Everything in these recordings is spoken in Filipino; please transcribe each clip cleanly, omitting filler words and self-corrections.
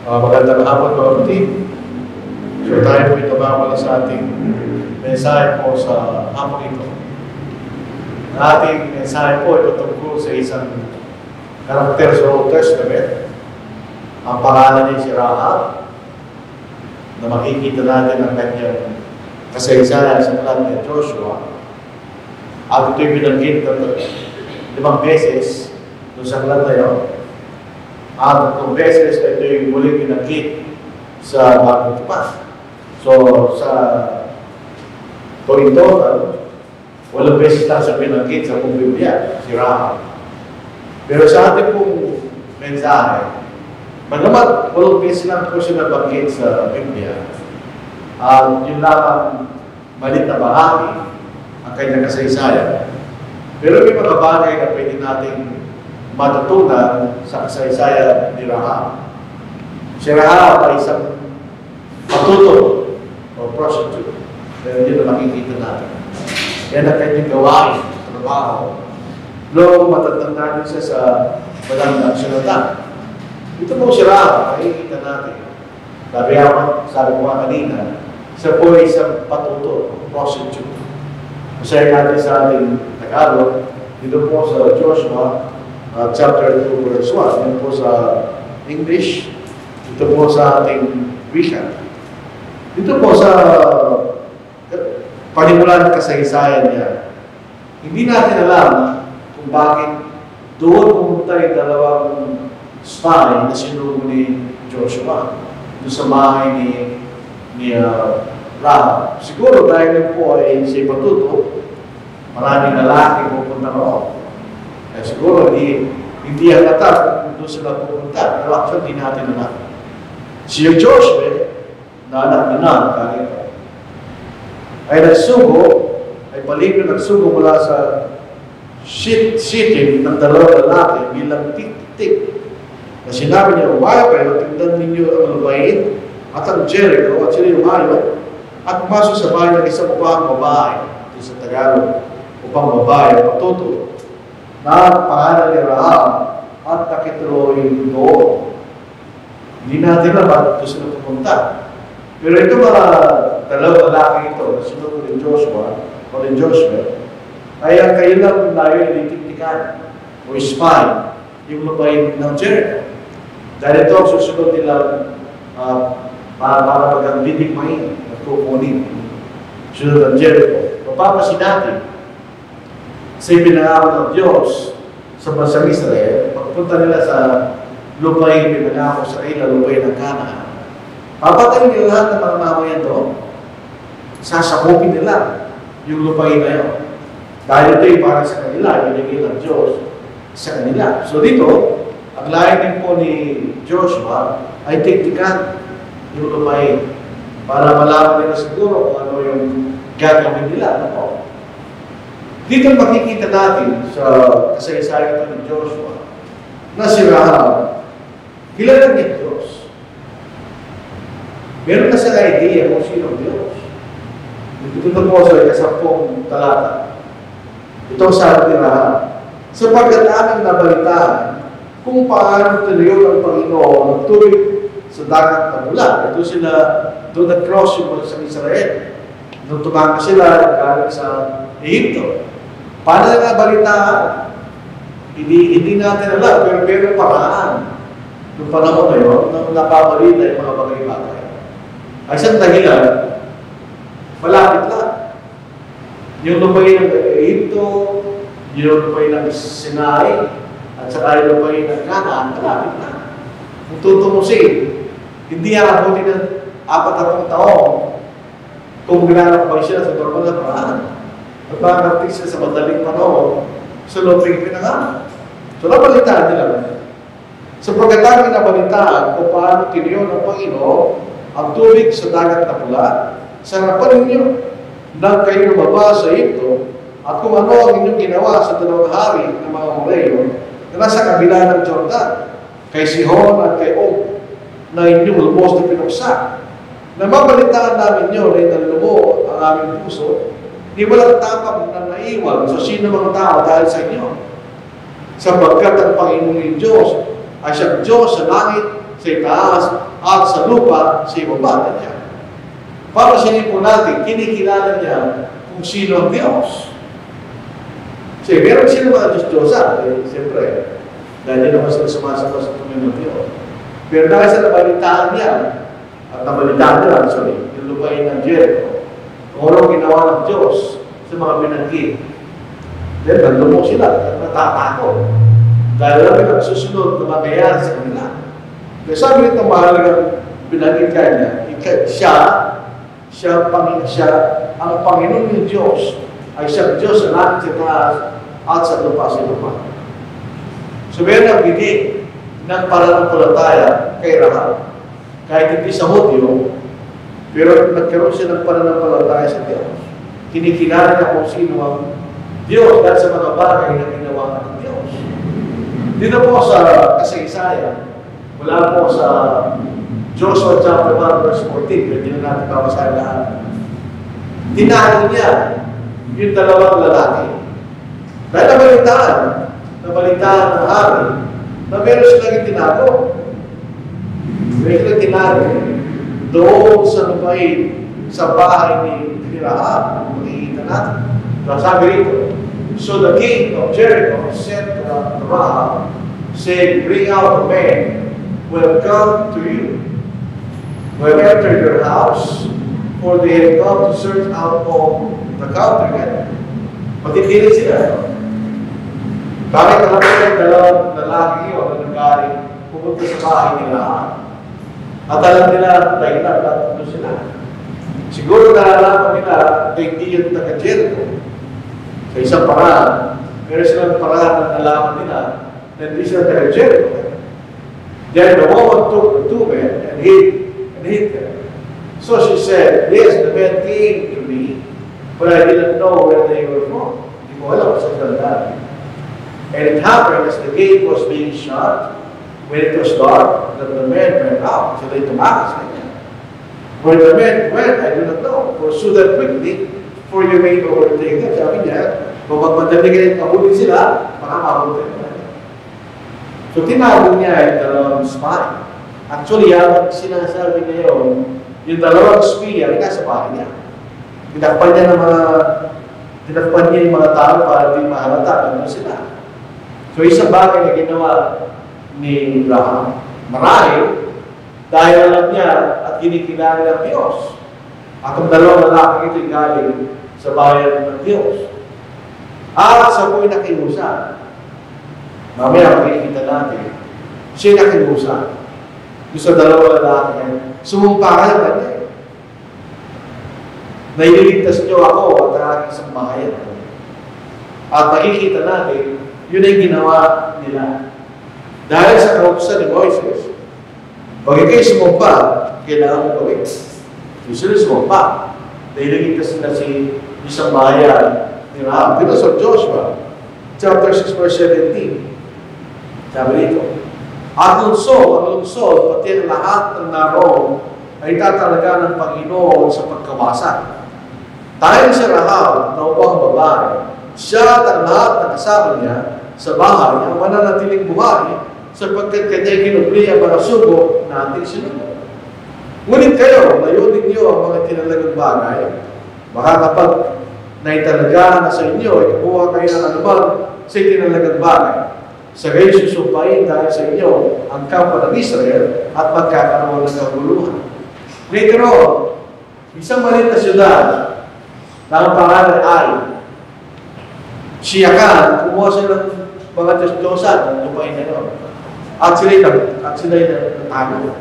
Magandang hapon mga kapatid. So tayo po itabawal sa ating mensahe po sa hapon ito. Ang ating mensahe po ito tungkol sa isang karakter sa Old Testament. Ang pangalan niya si Rahab, na makikita natin ang kanyang kasaysayan sa aklat ni Joshua. At ito'y binanggit na 5 beses doon sa aklat na yun. At 3 beses na ito'y muling binanggit sa Bagong Tipan. So, in total, 8 beses lang sa binanggit sa buong Biblia, si Rahab. Pero sa ating pong mensahe, bagamat 8 beses lang po siya nabanggit sa Biblia, at yun lamang malit na bahagi ang kanyang kasaysayan. Pero may mga bagay na pwede nating matutunan sa kasaysayan ni Rahab. Si Rahab ay isang patuto o prostitute. Pero yun na makikita natin. Yan ang kanyang gawain, trabaho. Noong matatanda natin siya sa Malandang Sinatan. Ito po si Rahab, makikita natin. Sabi ko kanina, siya po ay isang patuto, prostitute. Masaya natin sa ating Tagalog, dito po sa Joshua, chapter 2, verse 1. Yan po sa English. Ito po sa ating wika. Dito po sa panimulan kasaysayan niya. Hindi natin alam kung bakit doon pumunta yung dalawang spy na sinugo ni Joshua doon sa bahay ni Rahab. Siguro dahil yun po ay siya patuto, maraming lalaki pupunta roon. Kaya siguro hindi halata kung doon sila pupunta. Pero actually, hindi natin alam. Si Joshua, na anak ni Nun, ay nagsugo, ay paligid nagsugo mula sa city ng dalawang lalaki bilang tik-tik. Na sinabi niya, "Umayo kayo, tingnan ninyo ang lupain at ang Jericho," at sila umayo, at pumasok sa bahay ng isang upang babae, ito sa Tagalog, upang babae, patuto, na pangalan ni Rahab, at nakituloy doon. Hindi natin alam ito sila pumunta. Pero ito mga dalawang lalaki ito, na sinugo ni Joshua, ay ang kailang layo ititiktikan o spy yung lupain ng Jericho. Dahil ito ang susunod nilang para mag-bidigmain at kukunin. Sunod ng Jericho. Mapapasin natin sa ipinangako ng Diyos sa bansang Israel, pagpunta nila sa lupain ipinangako sa kanila, lupain ng Canaan. Papatayin nila lahat ng mga mamayan doon. Sasakupin nila yung lupain na yun. Dahil ito ay para sa kanila, binigay ng Diyos sa kanila. So dito, ang layunin po ni Joshua ay tiktikan yung lupain para malaman nila siguro kung ano yung gagawin nila. Ano? Dito makikita natin sa kasaysayan ito ni Joshua na si Rahab, kilala niya Diyos. Meron na sa idea kung sino ang Diyos. Ito po sa 10 talata. Ito ang sabi ni Rahab, "Sapagkat aming nabalitaan kung paano tinayo ng Panginoon ang tubig sa dagat na bulan." Ito sila, doon nag-cross yung sa Israel. Doon tumanga sila galing sa Egypto. Paano na nabalitaan? Hindi natin alam, pero meron paraan. Noong panahon na yun, nang napabalita yung mga bagay-bagay. Ay isang dahilan, malapit lang. Yung lupain ng Egypto, yung lupain ng Sinai, at saka yung lupain ng Canaan, malapit lang. Kung tutumusin, hindi aabutin ng 40 taon kung ginanakbay sila sa normal na paraan. At makakarating sila sa madaling panahon sa lupain pinangalan. So nabalitaan nila. Sa pagkatapos nabalitaan kung paano tiniyo ng Panginoon ang tubig sa dagat na pula, sa harapan ninyo nang kayo lumabas sa Egypto, at kung ano ang inyong ginawa sa dalawang hari ng mga Horeyo na nasa kabila ng Jordan, kay Sihon at kay Og, na inyong lubos na pinuksa. Na mabalitaan namin nyo na inalulubo ang aming puso, di walang tapang na naiwan sa sino mga tao dahil sa inyo. Sapagkat ang Panginoon Diyos ay siyang Diyos sa langit, sa itaas, at sa lupa, sa ibaba niya. Para sinipon natin, kinikilala niya kung sino ang Diyos. Kasi meron sila mga Diyos-Diyosan, siyempre, dahil din naman sila sumasama sa tumingin ng Diyos. Pero dahil sa nabalitaan niya, at nabalitaan nila, yung lupain ng Jericho, kung anong ginawa ng Diyos sa mga binanggit, then nandun sila, natatakot. Dahil namin ang susunod na mangyayari sa kanila. Kaya sabi nito mahalagang binanggit kanya, siya ang Panginoon ng Diyos, ay siyang Diyos sa langit sa taas at sa lupa sa lupa. So meron ang bigay ng pananampalataya kay Rahab. Kahit hindi sa Hudyo, pero nagkaroon siya ng pananampalataya sa Diyos. Kinikilala niya kung sino ang Diyos dahil sa mga bagay na ginawa ng Diyos. Dito po sa kasaysayan, mula po sa Joshua chapter 1 verse 14, pwede na natin babasahin lahat. Tinalo niya yung dalawang lalaki. Dahil nabalitaan ng hari, na meron silang tinago. Meron silang tinago doon sa lupain, sa bahay ni Rahab. Makikita natin. Sabi rito, so the king of Jericho sent to Rahab, saying, bring out the men who have come to you, who have entered your house, for they have come to search out all the country. Matitili sila. Bakit alam ko yung dalawang lalaki yun na nagkaring pupunta sa bahay nila? At alam nila, dahil na sila. Siguro nalalaman nila na hindi yung taga-Jericho. Sa isang paraan, meron silang paraan na nalaman nila na hindi sila taga-Jericho. Then the woman took the two men and hid them. So she said, yes, the men came to me, but I didn't know where they were from. Hindi ko alam sa kanila. And it happened as the gate was being shut, when it was dark, that the men went out. So they tumakas kanya. Where the men went, I do not know. Pursue them quickly, for you may overtake them. Sabi niya, kung magmadali kayo kahuli sila, baka mabuti naman. So tinago niya yung dalawang spy. Actually, ang sinasabi niya yun, yung dalawang spy, ay nasa bahay niya. Tinakpan niya yung mga tao para di mahalata kung sila. So isang bagay na ginawa ni Rahab, marahil, dahil alam niya at kinikilala ng Diyos. At ang dalawang lalaki ito'y galing sa bayan ng Diyos. At sa po'y nakiusa. Mamaya makikita natin, siya nakiusa. Yung sa dalawang lalaki yan, sumumpa kayo kanya. Naililigtas niyo ako at aking isang bahayan. At makikita natin, yun ay ginawa nila. Dahil sa kautusan ni Moises, pag ikay sumumpa, kailangan mo gawin. Sila sumumpa. Naililigtas nila si isang bahayan ni Rahab. Dito sa Joshua, chapter 6, verse 17. Sabi dito, ang lungsod, pati ang lahat ng naroon ay tatalaga ng Panginoon sa pagkawasan. Dahil si Rahab na upang babae, siya at ang lahat ng kasama niya sa bahay ang mananatiling buhay sapagkat kanya'y kinubli ang mga sugo na ating sinunod. Ngunit kayo, layunin niyo ang mga tinalagang bagay. Baka kapag naitalaga na sa inyo, ikuha kayo ng anuman sa tinalagang bagay. Sa gayon susumpain dahil sa inyo ang kampo ng Israel at magkakaroon ng kaguluhan. Later on, isang maliit na syudad na ang pangalan ay Siakan, kumuha sila ng mga Diyos-Diyosan ng lupain na yun. At sila'y natago.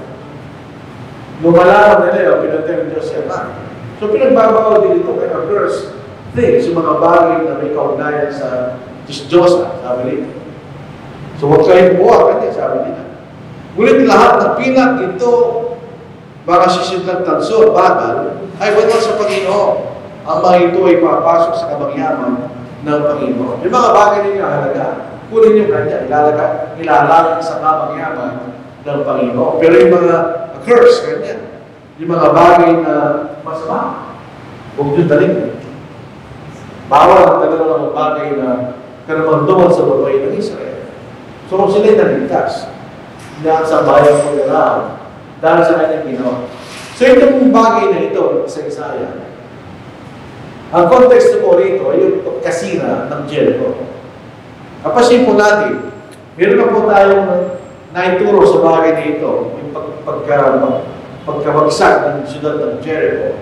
Lumalaman nila yun, pinatay ng Diyos Siakan. So pinagbabaw din ito kaya verse 3 sa mga bagay na may kaugnayan sa Diyos-Diyosan, sabi nito. So huwag kayo buwa, kanya, sabi nila. Ngunit lahat ng pinak ito, mga sisidlang tanso, bakal, ay wala sa Panginoon. Ang mga ito ay papasok sa kabangyaman ng Panginoon. Yung mga bagay ninyo halaga, kunin yung kanya, ilalagay sa kabangyaman ng Panginoon. Pero yung mga curse, kanya, yung mga bagay na masama, huwag nyo dalhin. Bawal ang talaga ng bagay na karamantungan sa babae ng Israel. So kung sila'y naligtas, na sa bayang pag-alam dahil sa kanyang ginawa. So itong bagay na ito sa Isaiah, ang context po rito ay yung kasira ng Jericho. Kapasin po natin, meron na po tayong naituro sa bagay na ito, yung pagkabagsak ng siyudad ng Jericho.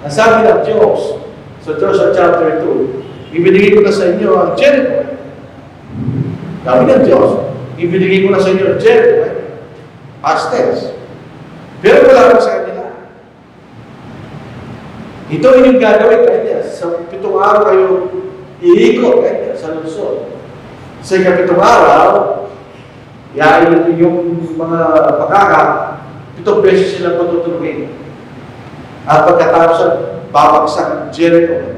Ang sabi ng Diyos, sa Joshua chapter 2, ibinigay ko na sa inyo ang Jericho. Sabi ng Diyos, ibinigay ko na sa inyo ang Jericho. Past tense. Pero wala ko sa kanila. Ito yung gagawin kanya. Sa 7 araw kayo iikot kanya sa lungsod. Sa 7 araw, yung mga pakaka, 7 beses silang patutulungin. At pagkatapos babagsak ng Jericho.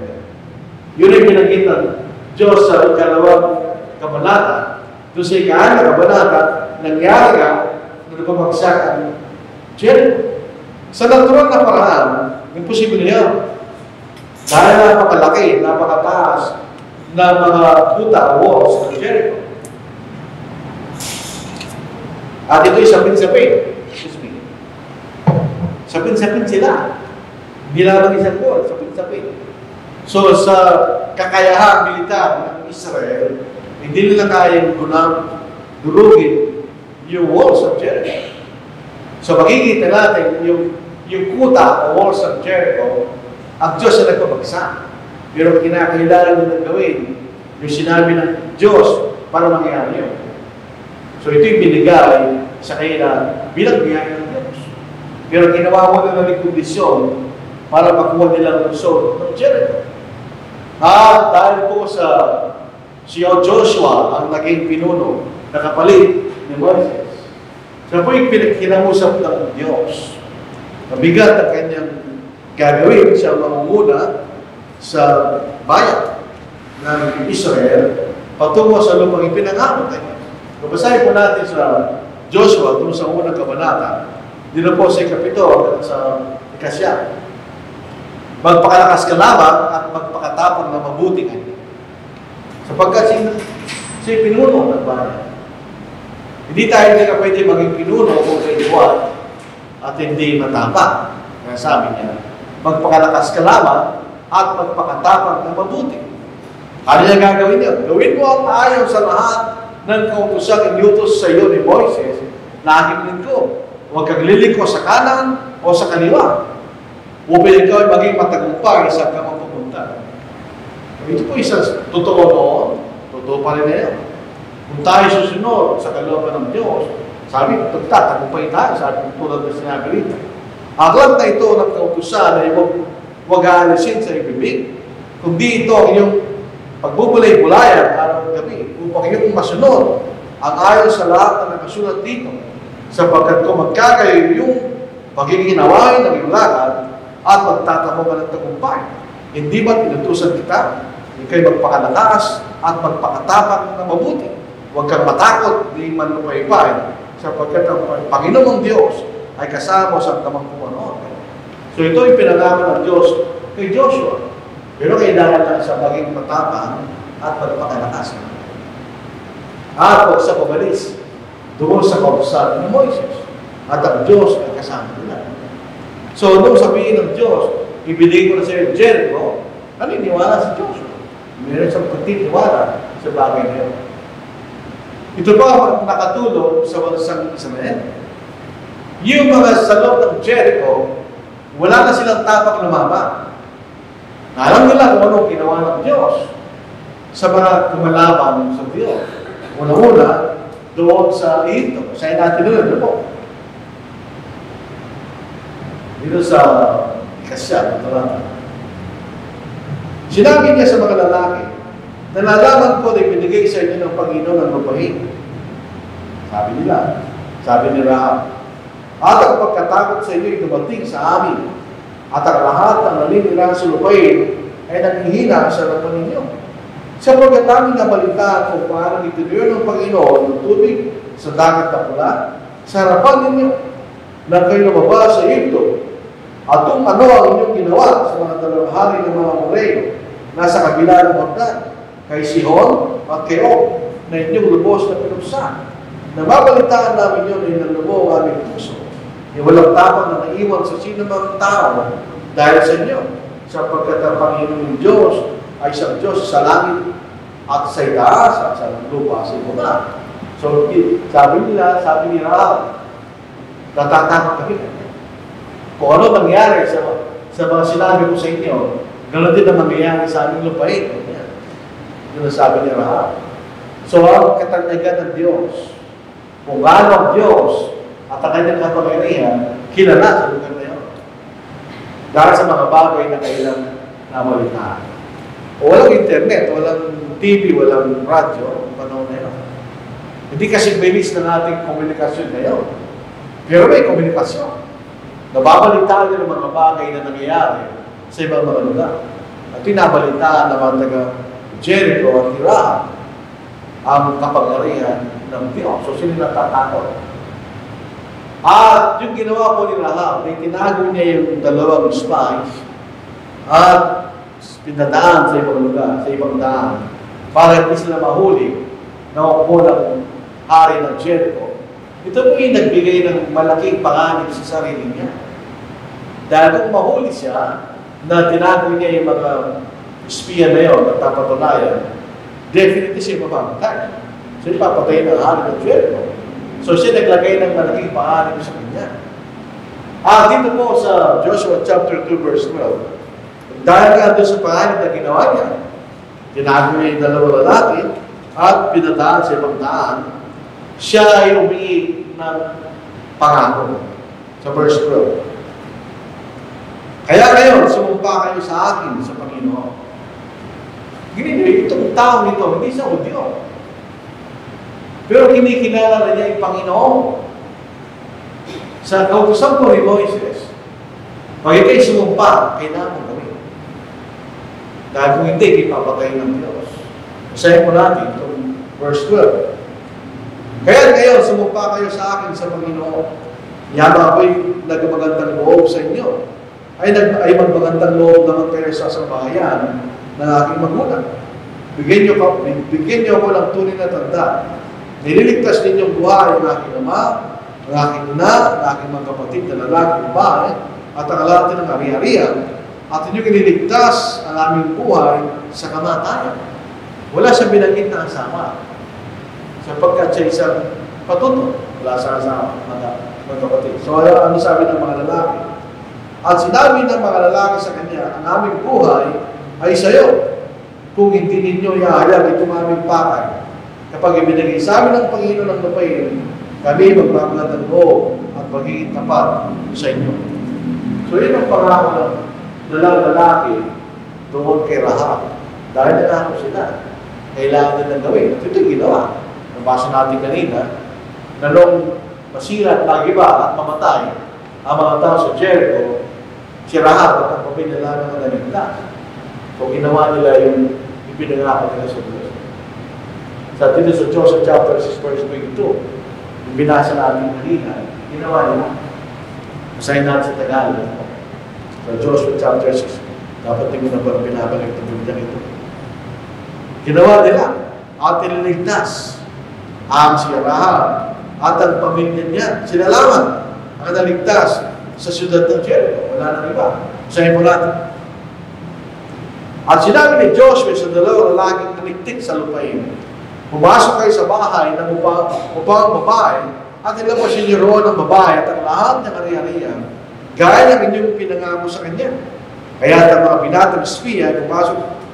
Yun ay binanggit ng Diyos sa ikalawang kabanata. Doon sa ika-6 kabanata, nangyari nga na nababagsak ang Jericho. Sa natural na paraan, imposible yan. Dahil napakalaki, napakataas na mga kuta o walls ng Jericho. At ito'y sapin-sapin. Excuse me. Sapin-sapin sila. Bilang isang wall, sapin-sapin. So, sa kakayahang militar ng Israel, hindi nila kayang durugin yung walls of Jericho. So, makikita natin yung kuta o walls of Jericho, ang Diyos na nagpabagsak. Pero kinakailangan nila gawin yung sinabi ng Diyos para mangyari yun. So, ito yung binigay sa kanila bilang biyaya ng Diyos. Pero ginawa mo na ng kondisyon para makuha nilang lungsod ng Jericho. At dahil po sa si Joshua ang naging pinuno na kapalit ni Moses, siya po yung pinagkinamusap ng Diyos. Mabigat ang kanyang gagawin siya mamumuna sa bayan ng Israel patungo sa lupang ipinangamot niya. Babasahin po natin sa Joshua kung sa unang kabanata, dito po sa 7 at sa 9. Magpakalakas ka lamang at magpakatapang na mabuting kanya. Sapagkat si pinuno ng bayan. Hindi tayo na pwede maging pinuno o kaiwan at hindi matapang. Kaya sabi niya, magpakalakas ka lamang at magpakatapang na mabuti. Ano niya gagawin niya? Gawin mo ang ayon sa lahat ng kautosang inutos sa iyo ni Moises na aking lingkod. Huwag kang liliko sa kanan o sa kaliwa. Upang ikaw ay maging matagumpay sa ka mapupunta. Ito po isang totoo noon, totoo pa rin ngayon. Kung tayo susunod sa kalooban ng Diyos, sabi, tagumpay tayo, sabi tulad na sinabi rito. Aklat na ito ng kautusan ay huwag aalisin sa ibibig. Kundi ito ang iyong pagbubulay-bulayan araw at gabi upang iyong masunod ang ayon sa lahat na nakasulat dito. Sapagkat kung magkakayo yung pagiging nawain ng iyong lakad at magtatamo ka ng tagumpay. Hindi ba pinutusan kita? Ika'y magpakalakas at magpakatapang na mabuti. Huwag kang matakot, di man lupaypay, sapagkat ang Panginoong Diyos ay kasama sa tamang pumanoon. So ito yung pinalaman ng Diyos kay Joshua. Pero kailangan lang siya maging matapang at magpakalakas. At huwag sa pamalis doon sa kautusan ni Moises. At ang Diyos ay kasama nila. So, nung sabihin ng Diyos, ibigay ko na sa iyo Jericho, naniniwala si Joshua. Meron siyang pagtitiwala sa bagay na yun. Ito pa nakatulong sa bansang Israel. Yung mga sa loob ng Jericho, wala na silang tapak lumaban. Alam nila kung anong ginawa ng Diyos sa mga kumalaban sa Diyos. Una-una, doon sa Egypto. Sa'yo natin doon po. Dito sa Ikasya, sinabi niya sa mga lalaki, nalalaman ko na ibinigay sa inyo ng Panginoon ang lupain. Sabi nila, sabi ni Rahab, at ang pagkatakot sa inyo ay dumating sa amin, at ang lahat ng naninirahan sa lupain ay naghihina sa harapan ninyo. Sapagkat namin nabalitaan kung paano itinuyo ng Panginoon ng tubig sa dagat na pula, sa harapan ninyo, na kayo lumabas sa Egypto. At kung ano ang inyong ginawa sa mga dalawang hari ng mga Amoreo nasa kabila ng Jordan, kay Sihon at kay Og, na inyong lubos na pinuksan. Nababalitaan namin yun ay nalubo ang aming puso. Walang tapang na naiwan sa sino mang tao dahil sa inyo. Sapagkat ang Panginoong Diyos ay isang Diyos sa langit at sa itaas at sa lupa sa iba. So, sabi ni Rahab, natatakot kami. Kung ano nangyari sa mga sinabi ko sa inyo, ganoon din ang mangyayari sa aming lupain. Yun ang sabi ni Rahab. So, ang katanyagan ng Diyos, kung ano ang Diyos at ang kanyang kapangyarihan, kilala sa lugar na yun. Dahil sa mga bagay na kailang namalitaan. O walang internet, walang TV, walang radyo, ang panahon na yun. Hindi kasi bilis ng ating komunikasyon ngayon. Pero may komunikasyon. Nababalitaan nyo ng mga bagay na nangyayari sa ibang mga lugar. At pinabalitaan ng mga taga Jericho at Rahab ang kapangyarihan ng Diyos. So sila natatakot. At yung ginawa ko ni Rahab, ay tinago niya yung dalawang spies at pinadaan sa ibang lugar, sa ibang daan, para hindi sila mahuli na upo ng hari ng Jericho. Ito po yung nagbigay ng malaking panganib sa sarili niya. Dahil kung mahuli siya, na tinago niya yung mga espiya na yun at napatunayan, definitely siya mapamatay. So, ipapatay ng hari ng Jericho. So, siya naglagay ng malaking panganib sa kanya. Dito po sa Joshua chapter 2 verse 12, dahil nga doon sa panganib na ginawa niya, tinago niya yung dalawang lalaki at pinadaan sa ibang daan, siya ay humingi ng pangako sa verse 12. Kaya ngayon, sumumpa kayo sa akin, sa Panginoon. Ginigay, itong tao nito, hindi sa Hudyo. Pero kinikilala na niya yung Panginoon. Sa kautusan po ni Moises, pag ikay sumumpa, kailangan gawin. Dahil kung hindi, ipapatay ng Diyos. Basahin po natin itong verse 12. Kaya ngayon, sumumpa kayo sa akin sa Panginoon. Yama ako'y nagmagandang loob sa inyo. Ay magmagandang loob naman kayo sa sambahayan ng aking magulang. Bigyan niyo ako ng tunay na tanda. Nililigtas ninyong buhay ang aking ama, ang aking ina, ang aking mga kapatid na lalaki, babae, at ang lahat ng ari-arian, at inyong iniligtas ang aming buhay sa kamatayan. Wala siyang binanggit na asama. Sapagkat siya isang patuto, wala sa asama, mga kapatid. So, ano sabi ng mga lalaki? At sinabi ng mga lalaki sa kanya, ang aming buhay ay sa iyo, kung hindi ninyo ihahayag itong aming pakay. Kapag ibinigay sa amin ng Panginoon ng lupain, kami magbabalat ng loob at magiging tapat sa inyo. So yun ang pangako ng dalawang lalaki doon kay Rahab. Dahil nangako sila, kailangan nilang gawin. At ito yung ginawa. Nabasa natin kanina, na nung masira at magiba at mamatay ang mga tao sa Jericho, si Rahab at ang pamilya lang ang naligtas. So ginawa nila yung ipinangako nila sa Diyos. Sa dito sa Joshua chapter 6 verse 22, yung binasa natin kanina, ginawa nila. Masahin natin sa Tagalog. Sa Joshua chapter 6, dapat tingin na ba pinabalik ng Biblia ito? Ginawa nila at nililigtas ang si Rahab at ang pamilya niya. Sila lamang ang naligtas sa siyudad ng Jericho. Wala nang iba. Masahin mo natin. At sinabi ni Joshua sa dalawang lalaking naligtik sa lupain, pumasok kayo sa bahay ng upang babae at nilabasin niyo roon ang babae at ang lahat ng ari-arian gaya ng inyong pinangako sa kanya. Kaya ang mga binatang espiya ay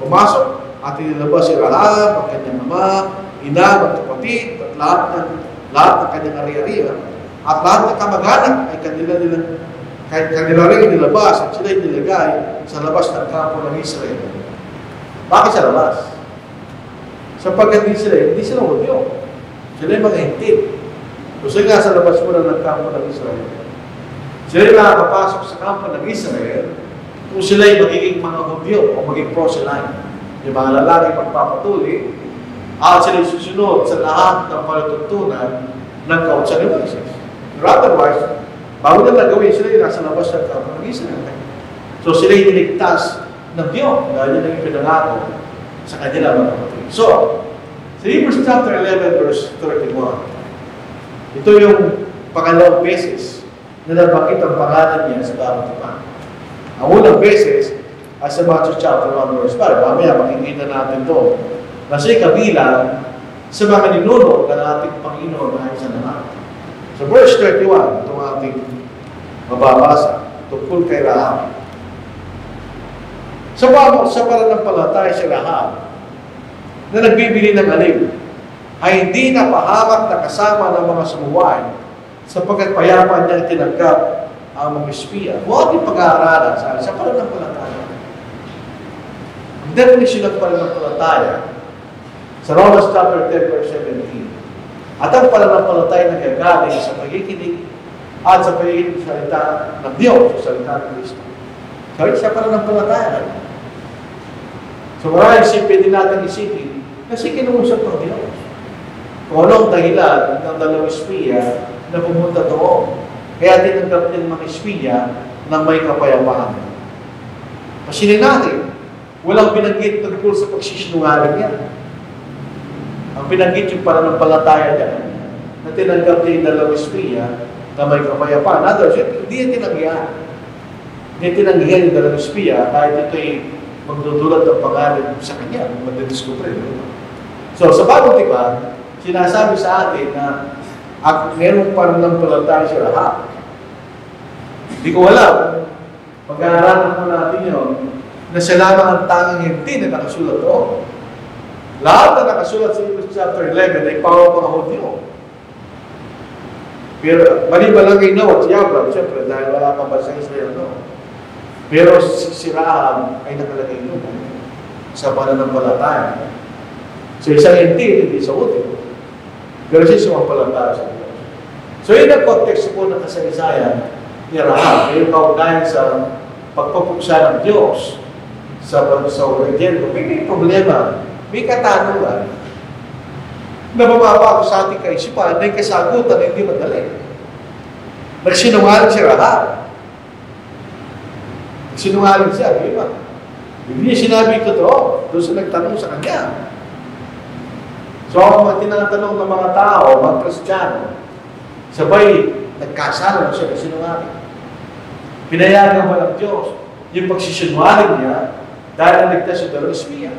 pumasok at inilabas si Rahab, ang kanyang ama, ina, at kapatid, at lahat ng kanyang ari-arian at lahat ng kamag-anak ay kanila rin nilabas at sila nilagay sa labas ng kampo ng Israel. Bakit sa labas? Sapagkat hindi sila Hudyo. Sila yung mga hinti. Gusto nga sa labas muna ng kampo ng Israel. Sila yung nakapapasok sa kampo ng Israel kung sila yung magiging mga Hudyo o magiging proselyte. Yung mga lalaki magpapatuloy at sila yung susunod sa lahat ng palatuntunan ng kautsan ni Moises. Otherwise, bago na gawin, sila yung nasa labas ng kampo ng Israel. So sila yung niligtas ng Diyos dahil yun ang pinangako sa kanila mga kapatid. So, sa Hebrews chapter 11 verse 31, Ito yung pangalawang beses na nabanggit ang pangalan niya sa Baptipan. Ang unang beses ay sa Matthew chapter 1 verse 5. Mamaya makikita natin doon na siya'y kabilang sa mga ninuno ng ating Panginoon na isa naman. So verse 31, itong ating mababasa tungkol kay Rahab. Sa pananampalataya si Rahab na nagbibili ng alim ay hindi napahamak na kasama ng mga sumuway sapagkat payapa niya tinanggap ang mga espiya. Huwag ating pag-aaralan sa pananampalataya. Ang definition ng pananampalataya sa Romans chapter 10 verse 17. At ang pananampalataya na gagaling sa pagikinig at sa pagikinig sa salita ng Diyos, sa salita ng Kristo. Kaya sa pananampalataya. So maraming pwede natin isipin kasi kinuusap ng Diyos. Kung ano ang dahilan ng dalawang espiya na pumunta doon. Kaya tinanggap ng mga espiya na may kapayapaan. Pasinin natin, walang binanggit tungkol sa pagsisinungaling niya. Ang binanggit yung pananampalataya niya na tinanggap niya yung dalawang espiya na may kapayapaan. Others, hindi niya tinanggihan. Hindi tinanggihan yung dalawang espiya kahit ito'y magdudulot ng pangalan sa kanya, magdidiscover. So, sa bagong tipan, sinasabi sa atin na merong pananampalataya si Rahab. Hindi ko alam, pag-aaralan po natin yun, na siya lamang ang tanging hindi na nakasulat doon. Lahat na nakasulat sa Hebrews chapter 11 ay para mga Hudyo. Pero maliban lang kay Noah at Abraham, siyempre, dahil wala pa ba sa Israel, no? Pero si Rahab ay nakalagay doon sa pananampalataya. So isang hindi sa Hudyo. Pero siya sumampalataya sa Diyos. So yun ang context po ng kasaysayan ni Rahab. Yung kaugnayan sa pagpapuksa ng Diyos sa Jericho. May problema. May katanungan na bumaba ako sa ating kaisipan na yung kasagutan na hindi madali. Nagsinungaling si Rahab. Nagsinungaling siya, di ba? Hindi niya sinabi ito doon sa nagtanong sa kanya. So ang mga tinatanong ng mga tao, mga Kristiyano, sabay nagkasala na siya na sinungaling. Pinayagan ba ng Diyos yung pagsisinungaling niya dahil naligtas yung dalawang espiya.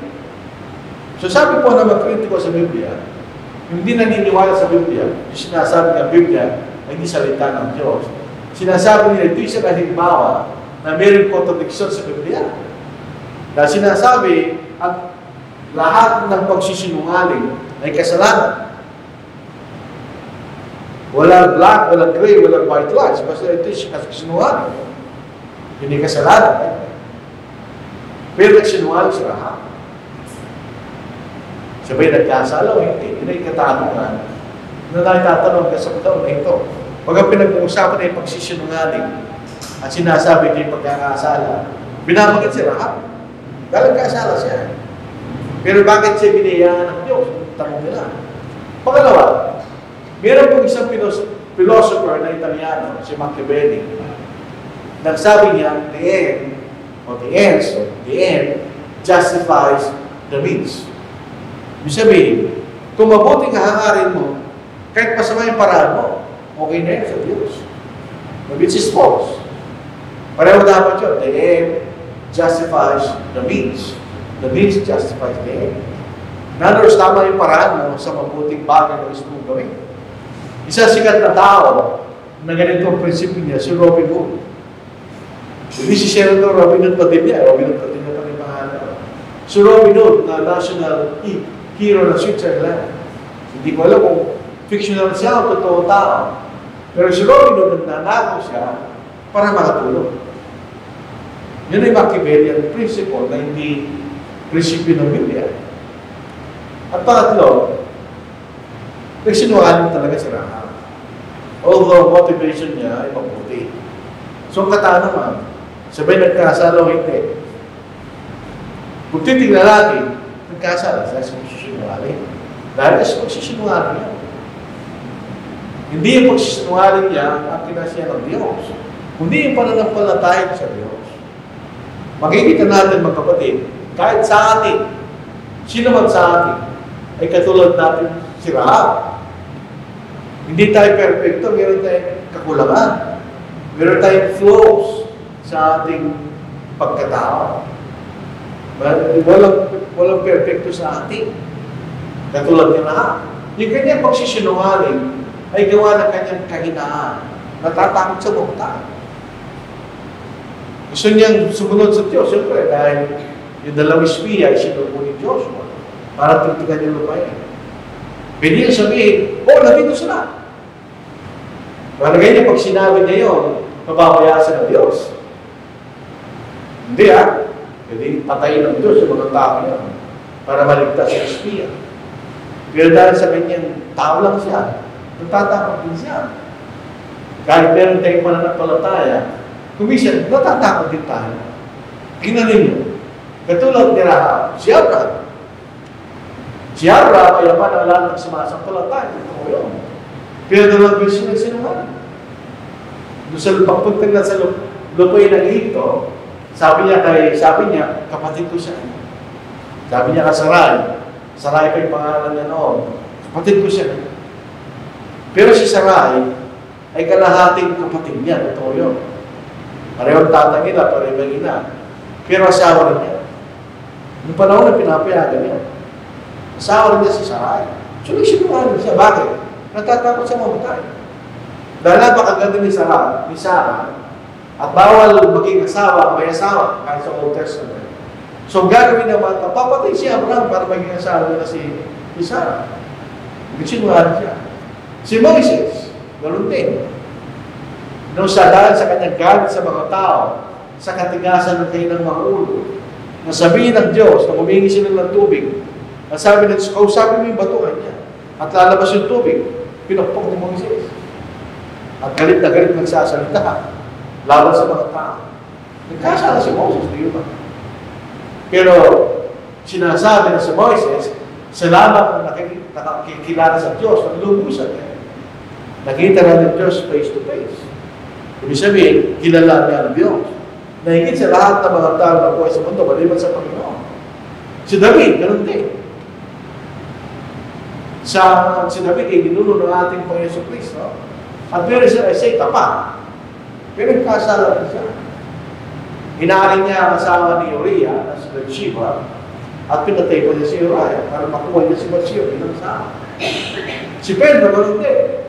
So sabi po ng mga kritiko sa Biblia, hindi naniniwala sa Biblia, yung sinasabi ng Biblia ay hindi salita ng Diyos. Sinasabi nila, ito isang halimbawa na mayroong contradiction sa Biblia. Dahil sinasabi, ang lahat ng pagsisinungaling ay kasalanan. Walang black, walang gray, walang white lines. Basta ito yung sinungaling. Hindi kasalanan. Pero nagsinungaling si Rahab. Sabay nagkasala o hindi. Yun ay katanungan na nagtatanong ka sa taon na ito. Pag ang pinag-uusapan ay pagsisinungaling at sinasabi niya yung pagkakasala, binabagit si Rahab. Dahil nagkasala siya. Pero bakit siya binayaan ng Diyos? Tanong nila. Pangalawa, meron pong isang philosopher na Italiano, si Machiavelli. Nagsabi niya, the end justifies the means. Ibig sabihin, kung mabuting hangarin mo, kahit masama yung paraan mo, okay na yun sa Diyos. Which is false. Pareho dapat yun. The end justifies the means. The means justifies the end. In other words, tama yung paraan mo sa mabuting bagay na gusto mong gawin. Isa sikat na tao na ganito ang prinsipyo niya, si Robin Hood. Hindi si Senator Robin Hood Padilla. Robin Hood Padilla pa rin pangalan. Si Robin Hood na national hero ng Switzerland. Hindi ko alam kung fictional siya o totoo tao. Pero si Robin Hood nagnanakaw siya para makatulong. Yun ay Machiavellian principle na hindi prinsipyo ng Biblia. At pangatlo, nagsinungaling talaga si Rahab. Although motivation niya ay mabuti. So ang katanungan, sabay nagkasala o hindi. Kung titignan natin, nagkasala siya sa pagsisinungaling. Dahil sa pagsisinungaling niya. Hindi yung pagsisinungaling niya ang kinasiya ng Diyos. Kundi yung pananampalataya sa Diyos. Makikita natin mga kapatid, kahit sa atin, sino man sa atin, ay katulad natin si Rahab. Hindi tayo perfecto, meron tayong kakulangan. Meron tayong flaws sa ating pagkatao. Walang perfecto sa ating. Katulad niya na, yung kanyang pagsisinungaling ay gawa ng kanyang kahinaan. Natatakot sa bukta. Gusto niyang sumunod sa Diyos, siyempre, dahil yung dalawang espiya ay sinubo ni Joshua para tutigan yung lupain. Pwede niya sabihin, nandito sila. Para ganyan, pag sinabi niya yun, mababayasan ng Diyos. Hindi Pwede patayin ng Diyos yung mga tao niya para maligtas sa espiya. Pero dahil sa kanyang tao lang siya, natatakot din siya. Kahit meron tayong pananampalataya, kumisyan, natatakot din tayo. Tingnan ninyo. Katulad ni Rahab, si Abraham. Si Abraham ay yaman ang lahat ng sumasampalataya. Ito ko yun. Pero dalawang beses siya nagsinungaling. Doon sa pagpunta na sa lupain ng Egipto, sabi niya, kapatid ko siya. Sabi niya Sarai pa yung pangalan niya noon. Kapatid ko siya. Pero si Sarai ay kalahating kapatid niya. Totoo yun. Parehong tatang nila, parehong ina. Pero asawa rin niya. Noong panahon na pinapayagan niya. Asawa rin niya si Sarai. So, nagsinungaling siya. Bakit? Natatakot siya mamatay. Dahil napakaganda ni Sarah, at bawal maging asawa, may asawa, kahit sa Old Testament. So, gagawin naman, papatay si Abraham para maging asawa na si Sarah. Nagsinungaling siya. Si Moises, ganoon din. Nung dahil sa kanyang galit sa mga tao, sa katigasan ng kanilang mga ulo, nasabihin ng Diyos na humingi sila ng tubig, nasabi ng Diyos, kausapin mo yung batuhan niya, at lalabas yung tubig, pinakpok ni Moises. At galit na galit nagsasalita, laban sa mga tao. Nagkasala si Moses, di ba? Pero, sinasabi na si Moises, salamat na nakikilala sa Diyos, ang lubusan niya. Nakita na ng Diyos face to face. Ibig sabihin, kilala niya ang Diyos. Nahigit sa lahat ng mga tao na buhay sa mundo, maliban sa Panginoon. Si David, ganun din. Si David ay ninuno ng ating Panginoon Kristo. At pero siya ay say, tapat. Pero nagkasala rin siya. Hinari niya ang asawa ni Uriah, na si Bathsheba, at pinatay po niya si Uriah para makuha niya si Bathsheba bilang asawa. Si Pedro, ganun din.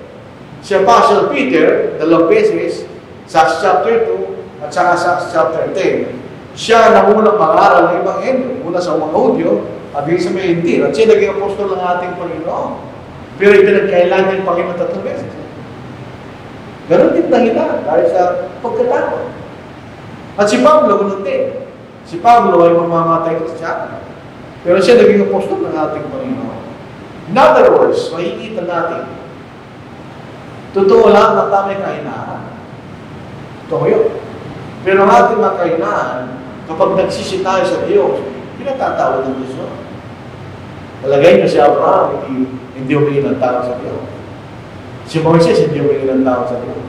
Si Apostle Peter, dalawang beses, sa chapter 2 at saka sa chapter 10, siya na unang mag-aral ng Ebanghelyo, una sa mga Hudyo, at sa mga hindi. At siya naging apostol ng ating Panginoon. Pero ipinagkailan niya yung Panginoon 3 beses. Ganon din dahilan dahil sa pagkatakot. At si Pablo, ganun din. Si Pablo ay mamamatay Kristiyano. Pero siya naging apostol ng ating Panginoon. In other words, makikita natin, totoo lang na tamay kahinaan. Totoo yun. Pero ang ating mga kahinaan, kapag nagsisi tayo sa Diyos, pinatatawa ng Diyos. Talagay niyo si Abraham, hindi humingi ng tao sa Diyos. Si Moises, hindi humingi ng tao sa Diyos.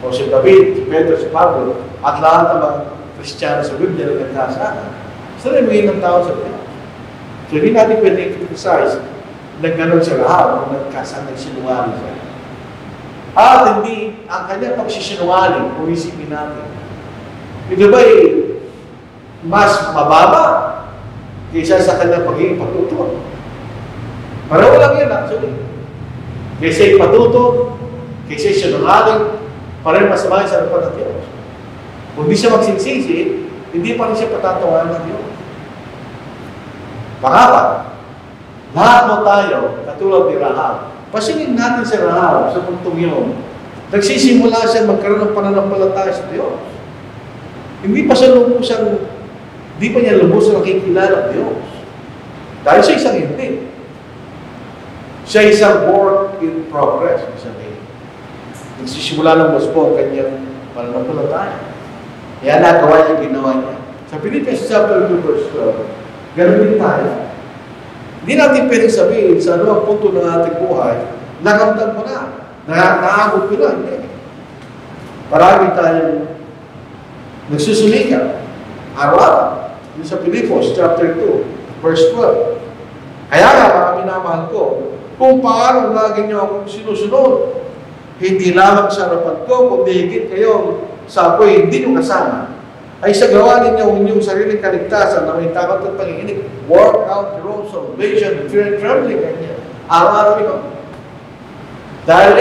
O si David, si Pedro, si Pablo, at lahat ng mga Kristiyano sa Biblia na nagkasama, sila humingi ng tao sa Diyos. So hindi natin pwede i-criticize na gano'n sa lahat kung nagsinungaling siya. At hindi ang kanyang pagsisinungaling, kung isipin natin, ito ba mas mababa kaysa sa kanyang pagiging patuto? Pareho lang yan actually. Kaysa patuto, kaysa sinungaling, pareho masama sa harapan ng Diyos. Kung di siya magsinsisi, hindi pa rin siya patatawanan ng Diyos. Pangapat, lahat mo tayo, katulad ni Rahab. Pasingin natin si Rahab sa puntong yun. Nagsisimula siya magkaroon ng pananampalataya sa Diyos. Hindi pa siya hindi pa niya lubos nakikilala ng Diyos. Dahil siya isang hindi. Siya isang work in progress. Nagsisimula ng mas po ang kanyang pananampalataya. Kaya nagawa niya, ginawa niya. Sa Philippians chapter 2 verse 12, ganoon din tayo. Hindi natin pwedeng sabihin sa anumang punto ng ating buhay, nakamtan mo na, naagod ko na. Hindi. Parami tayong nagsusulikan. Araw-araw. Yung sa Philippians chapter 2, verse 12. Kaya nga, mga minamahal ko, kung paano lagi niyo akong sinusunod, hindi lamang sa harapan ko, kundi higit kayo sa ako'y hindi niyo kasama, ay sa gawa ninyo ang inyong sariling kaligtasan na may takot at panginginig, work out your own salvation, fear and trembling, ganyan. Araw-araw ito. Dahil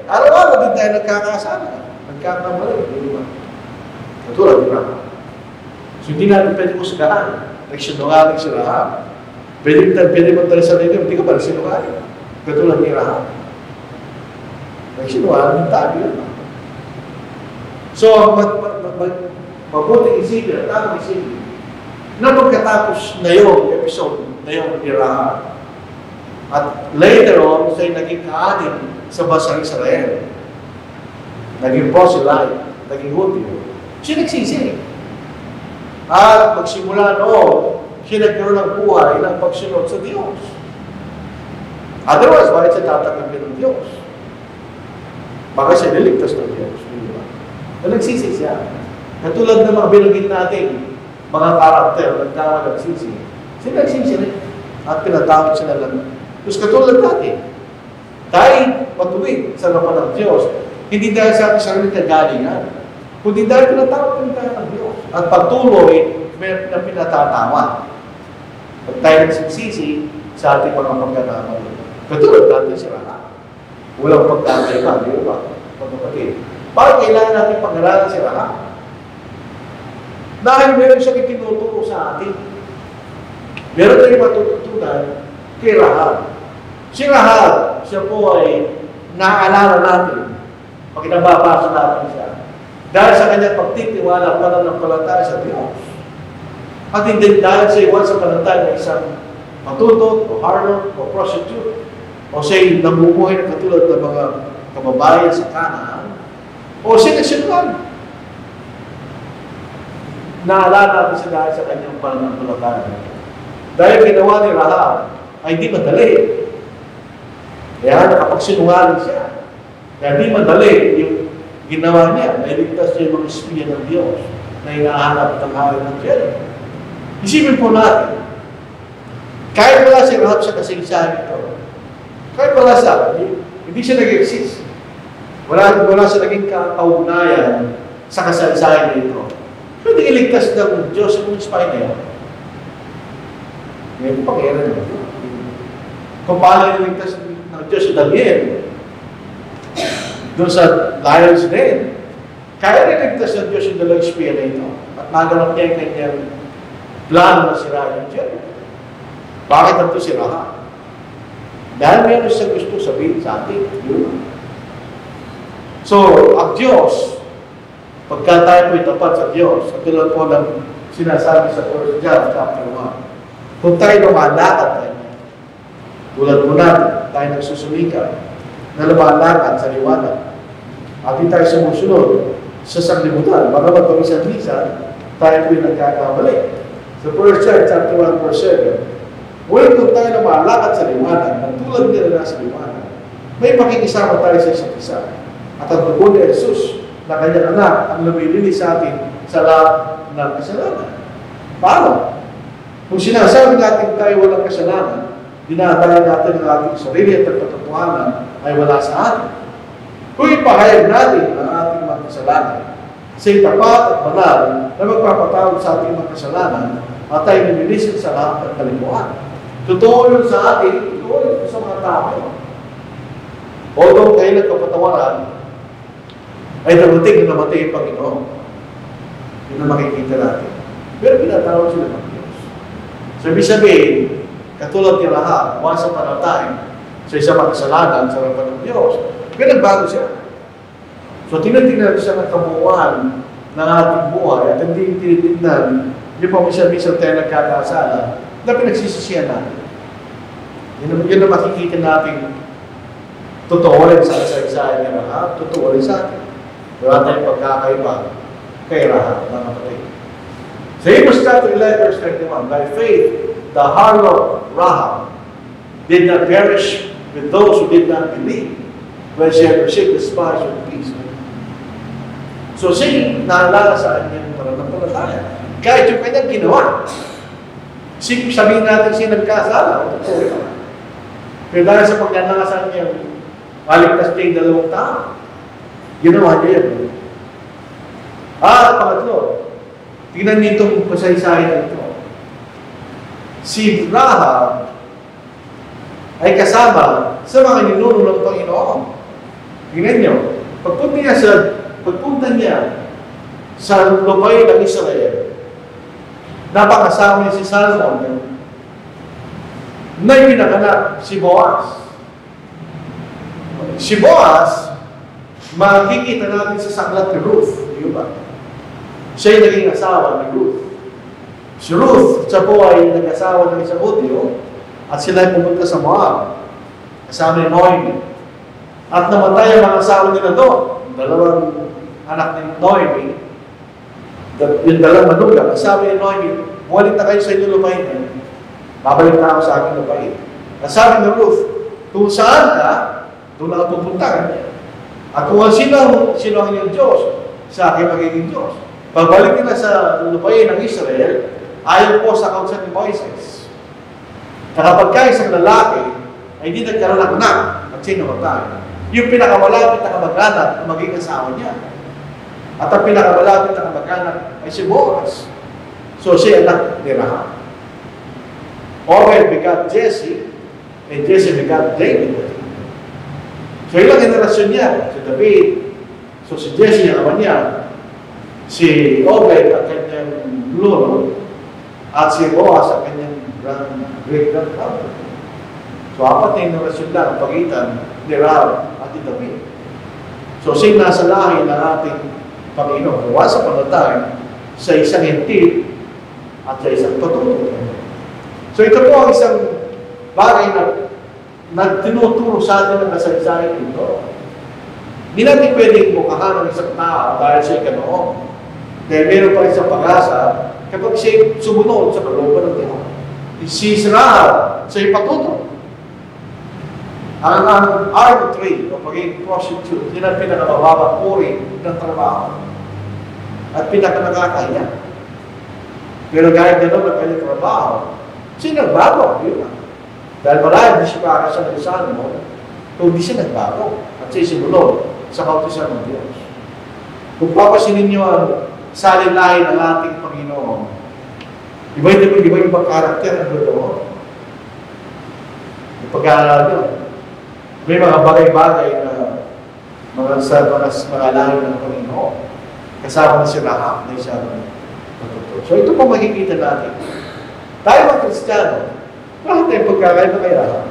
araw-araw din tayo nagkakasama, nagkakamali, di ba? Katulad, di ba? So, hindi natin pwede kusgahan. Nagsinungaling si Rahab. Pwede mo tayo sa nito, hindi ka ba nagsinungaling? Katulad ni Rahab. Nagsinungaling tayo yun. So, mabuting isipin at tamang isipin na pagkatapos na yung episode na yung ni Rahab, at later on, siya'y naging kaanin sa bansang Israel. Naging proselyte, naging Hudyo. Siya nagsisi. At magsimula noon, siya nagkaroon ng buhay ng pagsunod sa Diyos. Otherwise, bakit siya tatanggapin ng Diyos? Baka siya niligtas ng Diyos. Diba? Na nagsisi siya. Katulad ng mga binagin natin, mga karakter, nagkawa nagsisi. Siya nagsisi rin. At pinatawag siya na lang. Tapos katulad natin, tayo matuwid sa harapan ng Diyos. Hindi dahil sa ating sarili kagalingan, kundi dahil pinatawag tayo ng Diyos. At patuloy na pinatatawa. Pag tayo nagsisisi sa ating mga pagkakamali. Katulad natin si Rahab. Walang pagkakaiba, di ba? Pagkakatid. Bakit kailangan natin pag-aralan si Rahab? Dahil meron siya itinuturo sa atin. Meron tayong matututunan kay Rahab. Si Rahab, siya po ay naaalala natin pag nababasa natin siya. Dahil sa kanyang pagtitiwala at pananampalataya sa Diyos. At hindi dahil sa iwan sa panantay na isang matutot, o harlot, o prostitute, o siya'y namumuhay na katulad ng mga kababayan sa Canaan, o siya'y nagsinuan. Naalala natin siya dahil sa kanyang pananampalataya. Dahil ginawa ni Rahab ay hindi madali. Kaya nakapagsinungaling siya. Kaya hindi madali yung ginawa niya. Nailigtas niya yung mga espiya ng Diyos na hinahanap ng hari ng Jericho. Isipin po natin, kahit wala si Rahab sa kasingsahan ito, kahit wala siya, hindi siya nag-exist. Wala siya naging kaugnayan sa kasaysayan nito. Pwede iligtas ng Diyos yung spine na yun. Ngayon, pangyayari naman. Kung paano iligtas ng Diyos si Daniel, doon sa Lions Den, kaya iligtas ng Diyos yung dalawang espiya na ito. At naganap niya yung kanyang plano na sirahin yung Jericho. Bakit ito si Rahab? Dahil meron siya gusto sabihin sa atin. Yun. So, ang Diyos, pagka tayo po'y tapat sa Diyos, at tulad po ng sinasabi sa 1 John chapter 1, kung tayo lumalakad tayo, tulad po natin, tayo nagsusumikap, na lumalakad sa liwanag, at hindi tayo sumusunod sa sanglibutan, baka magpaminsan-minsan, tayo po'y nagkakamali. Sa 1 John chapter 1 verse 7, ngunit kung tayo lumalakad sa liwanag, na tulad nila nasa liwanag, may makikisama tayo sa isa't isa. At ang dugo ni Jesus, na kanyang anak, ang lumilinis sa atin sa lahat ng kasalanan. Paano? Kung sinasabi natin tayo walang kasalanan, dinadayan natin ang ating sarili at ang katotohanan ay wala sa atin. Kung ipahayag natin ang ating mga kasalanan, siya'y tapat at banal na magpapatawad sa ating mga kasalanan at tayo nililisin sa lahat ng kalimutan. Totoo yun sa atin, totoo yun sa mga tao. Although kayo nagkapatawaran, ay namating na namatay ang Panginoon. Yun ang makikita natin. Pero pinatawag sila ng Diyos. So, ibig sabihin, katulad ni Rahab, once upon a time, sa isang makasalanan sa harapan ng Diyos, pero nagbago siya. So, tinitingnan siya ng kabuuan ng ating buhay at hindi tinitingnan, hindi pa minsan-minsan tayo nagkakasala na pinagsisisiyan natin. Yun ang makikita natin totoo rin sa kasaysayan ni Rahab, totoo rin sa atin. Wala tayong pagkakaiba kay Rahab na kapatid. Sa Hebrews chapter 11, verse 21, by faith, the harlot Rahab did not perish with those who did not believe when she had received the spies of peace. So siya naalala sa kanyang pananampalataya. Kahit yung kanyang ginawa, Sabihin natin siya nagkasala, o totoo yun. Pero dahil sa pagnanakasan niya, maligtas niya yung dalawang tao. Ginawa niya yan. Pangatlo, tingnan niyo itong pasaysayan ito. Si Rahab ay kasama sa mga ninuno ng Panginoon. Tingnan niyo, pagpunta niya sa lupain ng Israel, napakasama niya si Salmon na pinanganak si Boaz. Si Boaz, makikita natin sa saklat ni Ruth, di ba? Siya ay naging asawa ni Ruth. Si Ruth, siya po ay nag-asawa ng isang Hudyo at sila ay pumunta sa Moab, kasama ni Noemi. At namatay ang mga asawa nila doon. Dalawang anak ni Noemi, yung dalawang manugang, sabi ni Noemi, buwalit na kayo sa inyong lupain. Babalik na ako sa aking lupain. Nasabi ni Ruth, kung saan ka, doon ako pupunta. At kung sino ang inyong Diyos, sa aking magiging Diyos. Pagbalik nila sa lupain ng Israel, ayon po sa kautusan ni Moises. Kapag ka isang lalaki ay hindi nagkaroon ng anak at sinamatay, yung pinakamalapit na kamag-anak na magiging asawa niya. At ang pinakamalapit na kamag-anak ay si Boaz. So siya anak ni Rahab. Obed begat Jesse, and Jesse begat David. So ilang generasyon niya? Si David. So si Jesse ang ama niya. Si Obed ang kanyang lolo. At si Boaz ang kanyang great-grandfather. So apat na generasyon lang ang pagitan ni Rahab at ni David. So siya nasa lahi ng ating Panginoon. Gawa sa pamatay sa isang hentil at sa isang patuloy. So ito po ang isang bagay na tinuturo sa atin ng kasaysayan ito. Hindi natin pwedeng bukahan ng isang tao dahil siya ganoon. Dahil meron pa isang pag-asa kapag siya sumunod sa kalooban ng Diyos. Si Rahab sa ipatuto. Ang arbitrary o pagiging prostitute, yun ang pinakamababang uri ng trabaho at pinakanakakahiya. Pero kahit gano'n ang kanyang trabaho, siya nagbago, yun lang. Dahil marahil di siya para sa nagsasan mo, kung di siya nagbago at siya simunod sa kautusan ng Diyos. Kung papasinin niyo ang salin-lahi ng ating Panginoon, iba-ibang karakter ang doon. Yung pag-aaral nyo, may mga bagay-bagay na mga lahi ng Panginoon. Kasama na si Rahab na isa ng matuto. So ito po makikita natin. Tayo mga Kristiyano, bakit tayo pagkakaiba kay Rahab?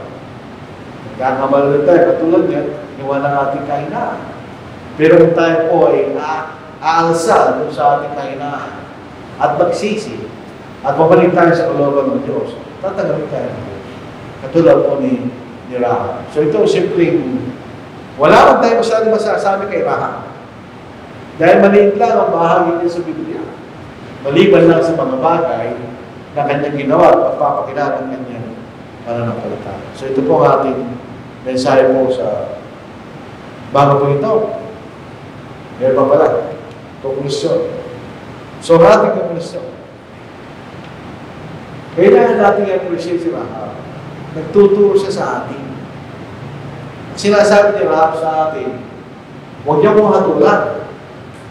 Nagkakamali tayo, katulad niya, iwan ang ating kahinaan. Pero kung tayo po ay aalsa sa ating kahinaan at magsisi at mabalik tayo sa kalooban ng Diyos, tatanggapin tayo ng Diyos. Katulad po ni Rahab. So ito simpleng, wala man tayo masyadong masasabi kay Rahab. Dahil maliit lang ang bahagi niya sa Biblia. Maliban lang sa mga bagay na kanyang ginawa at pagpapakilala ng kanyang pananampalataya. So ito po ang ating mensahe po sa bago po ito. Meron pa pala. Konklusyon. So ang ating konklusyon. Kailangan natin i-appreciate si Rahab. Nagtuturo siya sa atin. Sinasabi ni Rahab sa atin, huwag niyo kong hatulan.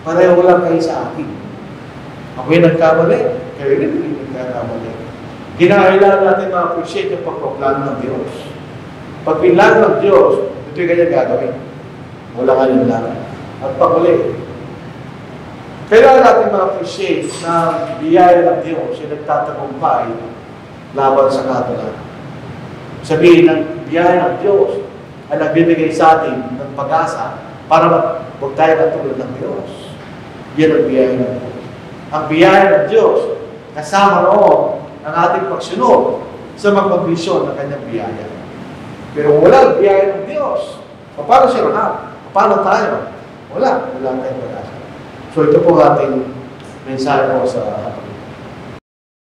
Pareho lang kayo sa akin. Ako'y nagkamali, kayo rin nagkamali. Kinakailangan natin ma-appreciate yung pagpaplano ng Diyos. Pag pinlano ng Diyos, ito'y kanya gagawin. Wala ka rin lang. At pag-uli, kailangan natin ma-appreciate na biyaya ng Diyos yung nagtatagumpay laban sa katulan. Sabihin ng biyaya ng Diyos ay nagbibigay sa atin ng pag-asa para huwag tayo natulad ng Diyos. Yan ang biyaya ng Diyos. Ang biyaya ng Diyos, kasama roon ang ating pagsunod sa magpagvisyon ng kanyang biyaya. Pero wala biyaya ng Diyos. Paano siya Rahab? Paano tayo? Wala tayong pag-asa. So ito po ating mensahe po sa